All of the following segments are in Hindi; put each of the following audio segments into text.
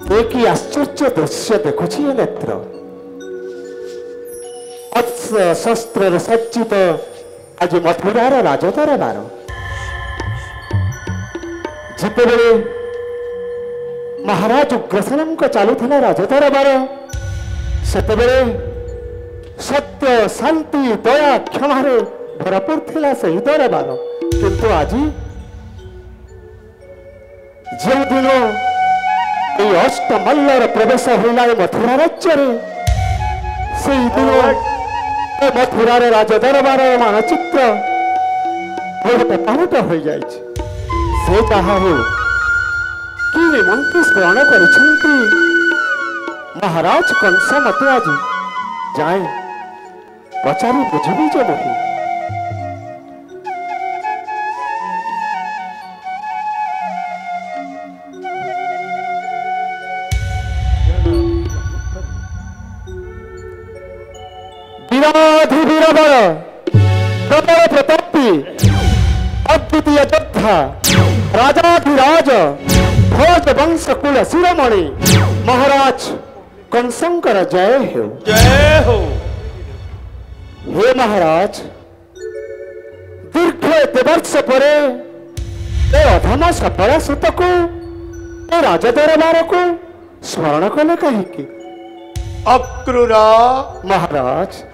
एक आश्चर्य दृश्य देखुची ये नेत्र अस्त्र शस्त्र सज्जित आज मथुरार राजदरबार जितेबले महाराज उग्रसेन चलुला राजदरबार सेतेबेले सत्य शांति दया क्षमार भरपूर थिला सही दरबार किंतु आज जो दिन এই অষ্টমল্লর প্রবেশ হইলা মথুরা রাজ্যের সেই দিন মথুরার রাজদরবার মানচিত্র ওলট পালট হয়ে যাইছে সে যাহা হেউ কি নিমন্ত্রণ স্মরণ করিছন্তি মহারাজ কংস মতে আজ যাই পচারি বুঝবি যে মহি वीरवर प्रबल प्रतापी अद्वितीय योद्धा राजाधिराज भोज वंश कुल शिरोमणि महाराज कंसंकर जय हो जय हो। हे महाराज दीर्घ एते वर्ष परे ए अधम सफल सुत को ए राजदरबार को स्मरण कले कहीं अक्रूरा महाराज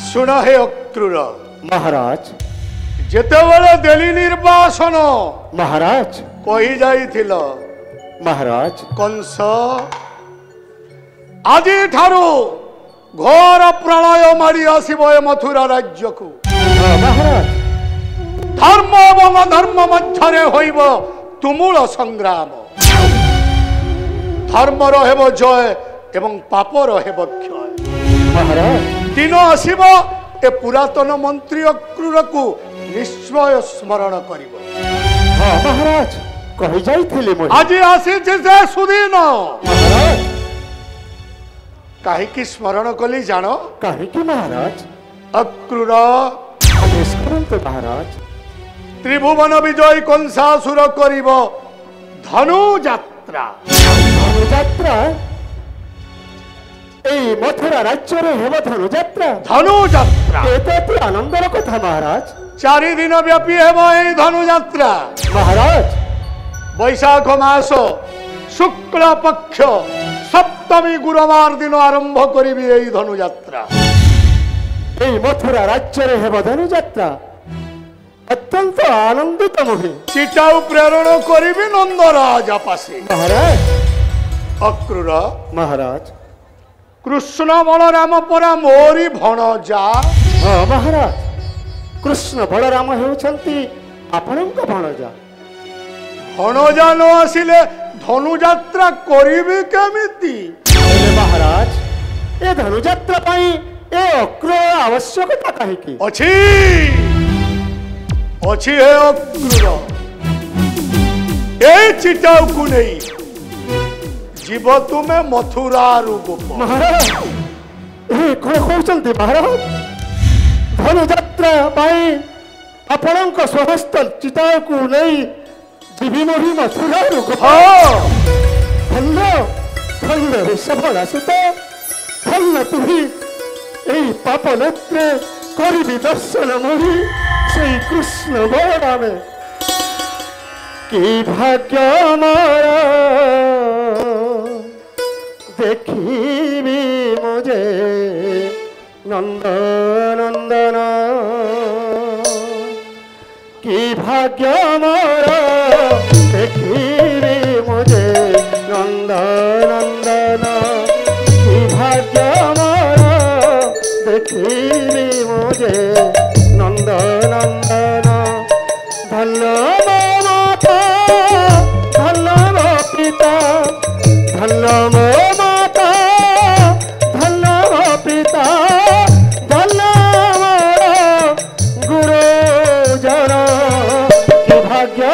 सुन हे अक्रूर महाराज जेतेबेले देली निर्वासन महाराज कही जाइथिल महाराज कंस आजी ठारू घोर प्रलय मारी आसिब ए मथुरा राज्य को महाराज धर्म एवं अधर्म मध्य होइब तुमुल संग्राम धर्म हेब जय एवं पाप हेब क्षय महाराज दिन आसिब ए पुरातन मंत्री अक्रूर को निश्चय स्मरण करिब महाराज कही जाइथिले आज आसी से सुदिन महाराज काहे स्मरण कली जान कहीं महाराज अक्रूर आदेश करंतु महाराज त्रिभुवन विजय कंसासुर करिब धनु यात्रा धनुଯାତ୍ରା এই मथुरा राज्य रे हेब धनुଯାତ୍ରା धनु यात्रा एते आनंदर कथा महाराज 4 दिन व्यापी हेब ए धनु यात्रा महाराज बैशाख मास शुक्ल पक्ष सप्तमी गुरुवार दिन आरंभ करिबी ए धनु यात्रा এই मथुरा राज्य रे हेब धनुଯାତ୍ରା अत्यंत आनंदित मुहि चिटाऊ प्रेरण करिबी नंदराज पासे महाराज अक्रूर महाराज कृष्ण बलराम परा मोरी भणजा हाँ महाराज कृष्ण बलराम हेउछंती आपणक भणजा भणजा न आसिले धनुଯାତ୍ରା करिबी केमिति महाराज ए धनुଯାତ୍ରା पई ए अक्रूर आवश्यकता काहे की अछि अछि हे अक्रूर ए चिटाऊ को नहीं जीव तुम्हें मथुरा रूप महाराज ए कोन कहउछंती महाराज धनुଯାତ୍ରା पई आपणक स्वहस्त चिताऊ को नहीं जीवी मोही मथुरा रूप धन्य धन्य ऋषभला सुत धन्य तुही এই पाप नेत्रे करिबी दर्शन मोही श्री कृष्ण बलराम की भाग्य मारा देखिबी मुझे नंद नंदन की भाग्य मारा देखिबी मुझे नंद नंदन की भाग्य मारा देखिबी मुझे नंद नंदन धन्य माता धन्य पिता धन्य माता धन्य पिता धन्य गुरुजन की भाग्य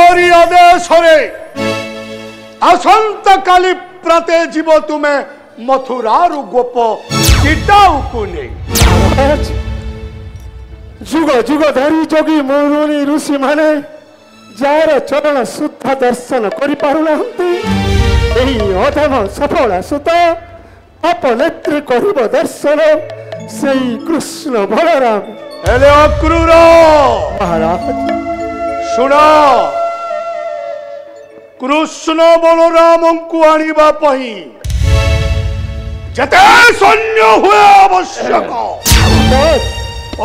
मोरी आदेश रे असंत काली प्राते जीव तुमे मथुरारु गोप चिटाऊ कुने जुग जुग धरी जोगी मुरुणी ऋषि माने जार चरण शुद्ध दर्शन करि पारुना हंती एही अधम सफल सुत अपनेत्री करिब दर्शन सेई कृष्ण बलराम हेले अक्रूर महाराज सुना कृष्ण बलराम को आनिबा पही जते सैन्य हुए आवश्यक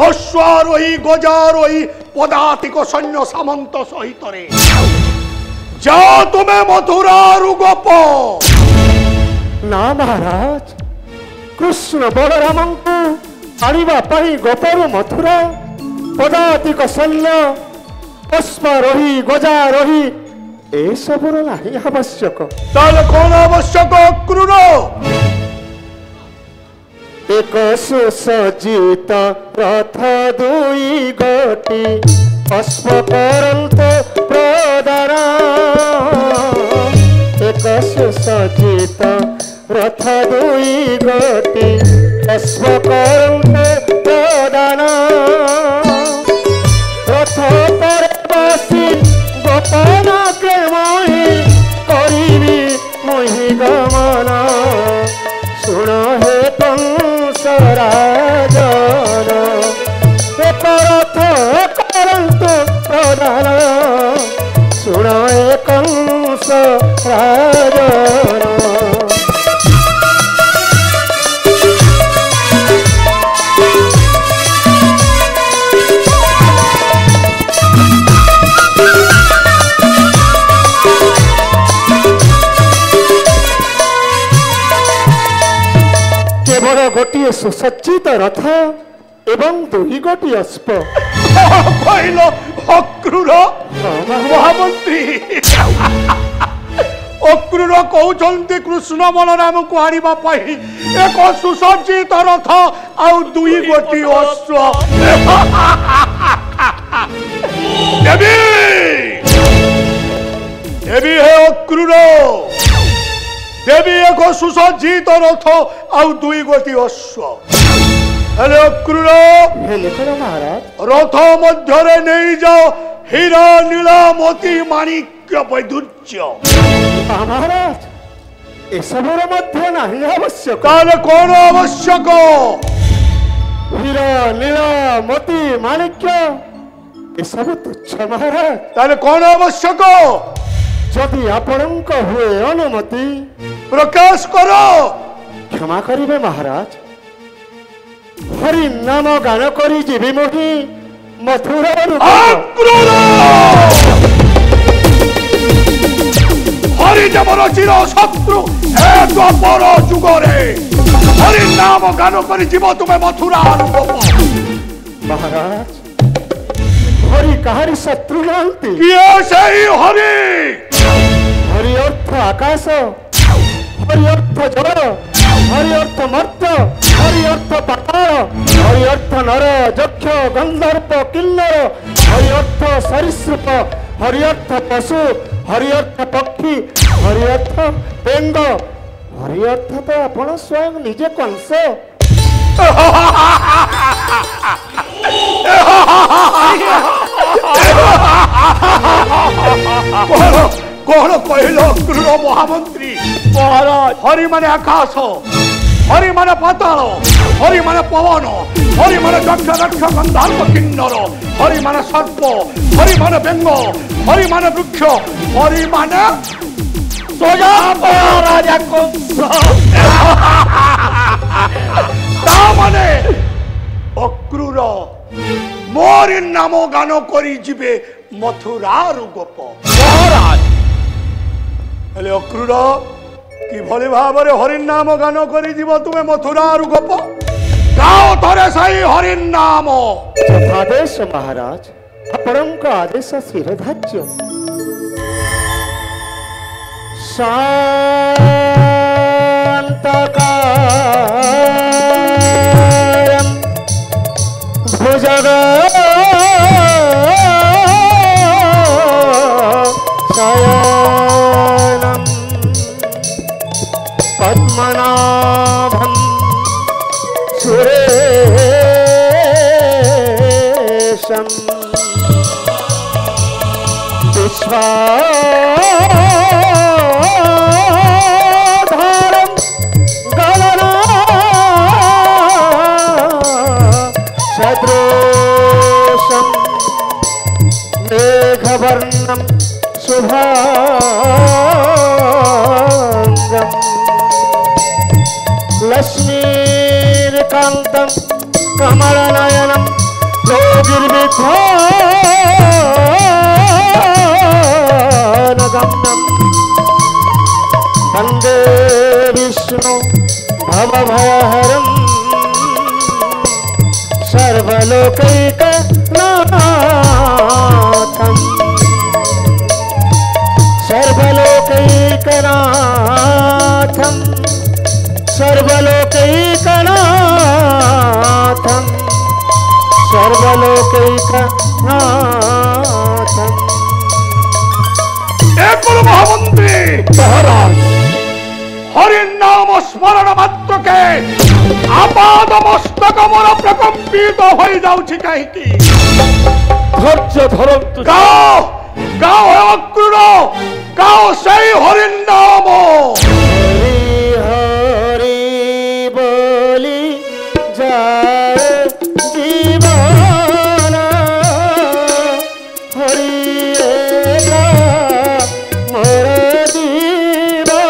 अश्वारोही गजारोही पदातिक सैन्य सामंत सहित रे जा तुम्हें मथुरारु गोप ना महाराज कृष्ण बलराम को आनिबा पही गोपरु मथुरा पदातिक सैन्य अश्वारोही गजारोही ए सबुर नाही आवश्यक ताले कौन आवश्यक अक्रूर एक सुसज्जित रथ दुई गति अश्व करंत प्रदान एक सुसज्जित रथ दुई गति अश्व करंत प्रदान रथ पर बसी गोपन के मोहि करिबी मोहि गमन सुन हे कंसराजन एक रथ करंतु प्रदान सुन हे कंसराजन गोटे सुसज्जित रथ एवं दुई गोटी अश्व कहल अक्रूर महामंत्री अक्रूर कहते कृष्ण बलराम को आनिबा पही एक सुसज्जित रथ आउ दुई गोटी अश्व देवी देवी हे अक्रूर देवी एक सुसज्जित रथ आउ दुई गोटी अश्व हेले अक्रूर महाराज रथ मध्य नहीं जाओ हीरा नीला मोती माणिक्य वैदुर्य महाराज एसबुर मध्य नहीं आवश्यक ताले कौन आवश्यक हीरा नीला मोती माणिक्य एसबु तुच्छ महाराज ताले कौन आवश्यक जदि आपणक हुए अनुमति प्रकाश करो क्षमा करिबे महाराज हरि नाम गान करी जीवी मोहि मथुरा हरि जबर चिर शत्रु हे द्वापर जुगरे हरि नाम गान करी जीव तुम्हें मथुरा महाराज हरि कहारी शत्रु नांती किए सही हरि हरि अर्थ आकाश हरि अर्थ जल हरि अर्थ मर्त्य हरि अर्थ पाताल हरि अर्थ नर यक्ष गंधर्प किन्नर हरि अर्थ सरीसृप हरि अर्थ पशु हरि अर्थ पक्षी हरि अर्थ बेंग हरि अर्थ तो आपण स्वयं निजे कंस कौन कहल अक्रूर महामंत्री महाराज हरि माने आकाश हरि माने पाताल हरि माने पवन हरि माने दक्ष दक्ष गंधर्व किन्नर हरि माने सर्प हरि माने बेंग हरि माने वृक्ष हरि माने राजा कंस माने अक्रूर मोर नाम गान करी जीवे मथुरार गोप महाराज हेले अक्रूर कि भली भाव हरिन नाम गान करी जीव तुम्हें मथुरार गोप गाओ थरे सही हरिन नाम यथादेश महाराज आपणक आदेश शिरधार्य शान्तकारं भुजग गदाधारं गगना सदृशं मेघवर्णं शुभांगम् लक्ष्मीकान्तं कमलनयनं योगिर्विध्वानगम्यं वन्दे विष्णु भवभयहरं सर्वलोकैकनाथं सर्वलोकैकनाथं सर्वलोकैकनाथं सर्वलोकैकनाथं। एकुल महामंत्री महाराज हरि नाम स्मरण मात्र के आपाद मस्तक मोर प्रकंपित हो जाउछि काहेकि धैर्य धरन्तु गाओ गाओ अक्रूर गाओ सही हरि नाम हरि हरि बोली जाए जीवन हरि एका मोर जीवन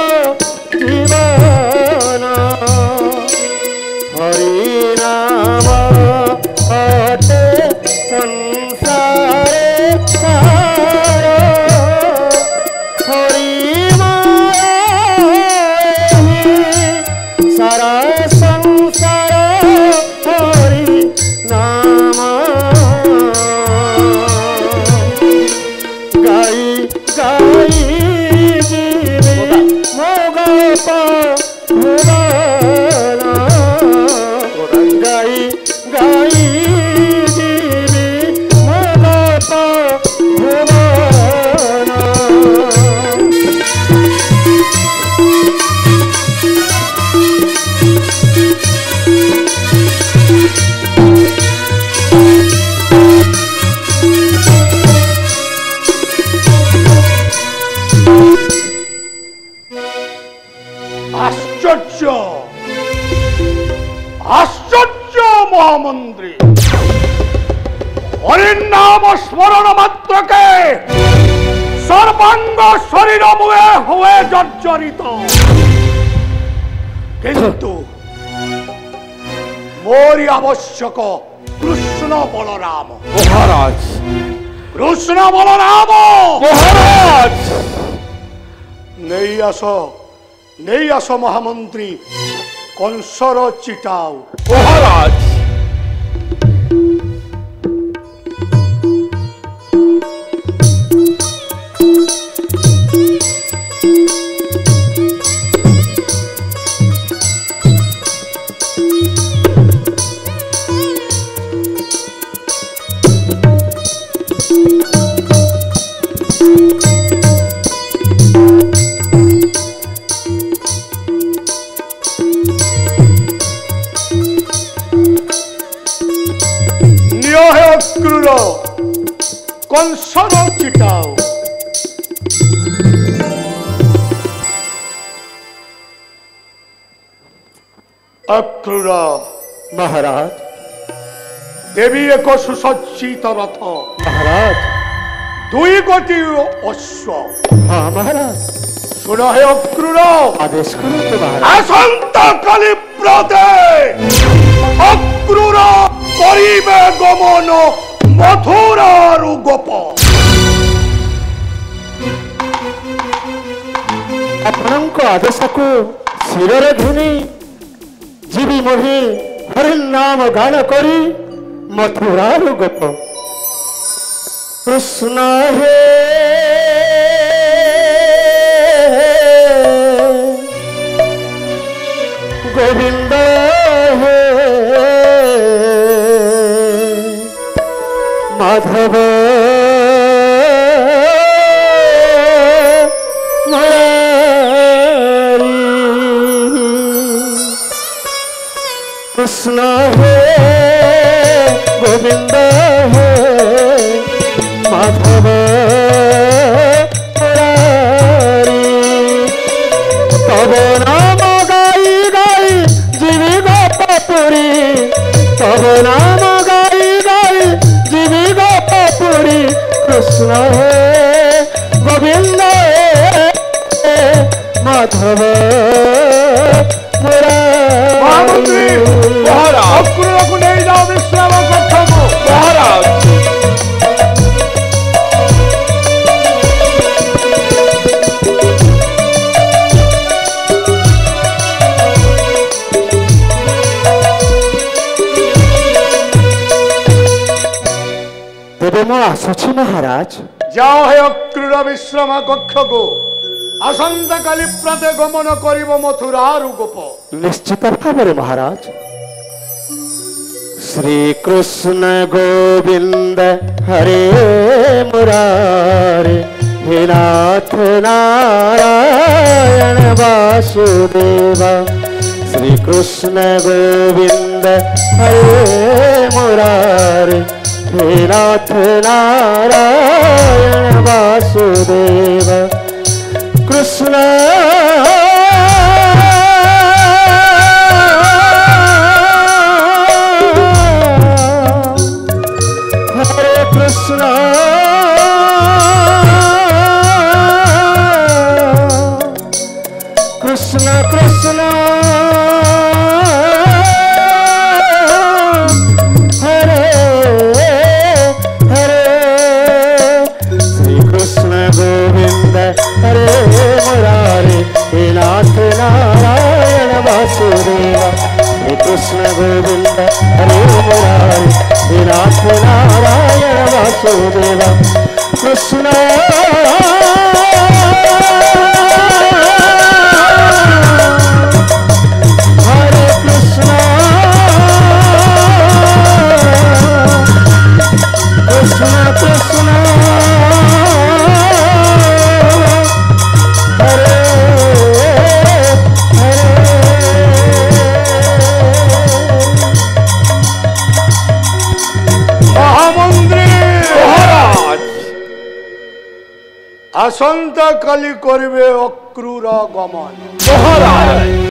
हरि नाम अटे संसारे सारो हरि सारा संसार हरि नाम गाई गाई जीवी मोगप भुवना गाई गाई जीवी मोगप भुवना आश्चर्य आश्चर्य महामंत्री हरि नाम स्मरण मात्र के सर्वांग शरीर मुए हुए जर्जरित किंतु मोरी आवश्यक कृष्ण बलराम महाराज कृष्ण बलराम महाराज नहीं आसो महामंत्री कंसर चिटाओ महाराज अक्रूर कंसर चिटाओ अक्रूर महाराज देवी एक सुसज्जित रथ महाराज दुई गोटी अश्व हाँ महाराज सुन हे अक्रूर आदेश करो तो महाराज आसंता काली प्रदे अक्रूर करिबे गमन मथुरार गोप आपणक आदेश को शिवर घिनी जीवी मोहि हरि नाम गान करी मथुरार गोप कृष्ण हे गोविंद हे माधव कृष्ण हे गोविंद हे माधव মাধব মহামন্ত্রী অক্রূরকে নিয়ে যাও বিশ্রাম কক্ষকে। মহারাজ তেবে মু আসুছি মহারাজ। যাও হে অক্রূর বিশ্রাম কক্ষকে, আসন্তকালি প্রাতে গমন করিব মথুরার গোপ। নিশ্চিত ভাবে মহারাজ। শ্রীকৃষ্ণ গোবিন্দ হরে মুরারে, হে নাথ নারায়ণ বাসুদেব। শ্রীকৃষ্ণ গোবিন্দ হরে মুরারে, হে নাথ নারায়ণ বাসুদেব। কৃষ্ণ হরে কৃষ্ণ কৃষ্ণ কৃষ্ণ হরে হরে, শ্রীকৃষ্ণ গোবিন্দ হরে মুরারে, হে নাথ নারায়ণ বাসুদেব। শ্রীকৃষ্ণ গোবিন্দ হরে মুরারে, হে নাথ নারায়ণ বাসুদেব। কৃষ্ণ হরে কৃষ্ণ কৃষ্ণ কৃষ্ণ হরে হরে। মহামন্ত্রী মহারাজ আসন্তকালি করিবে অক্রূর গমন। মহারাজ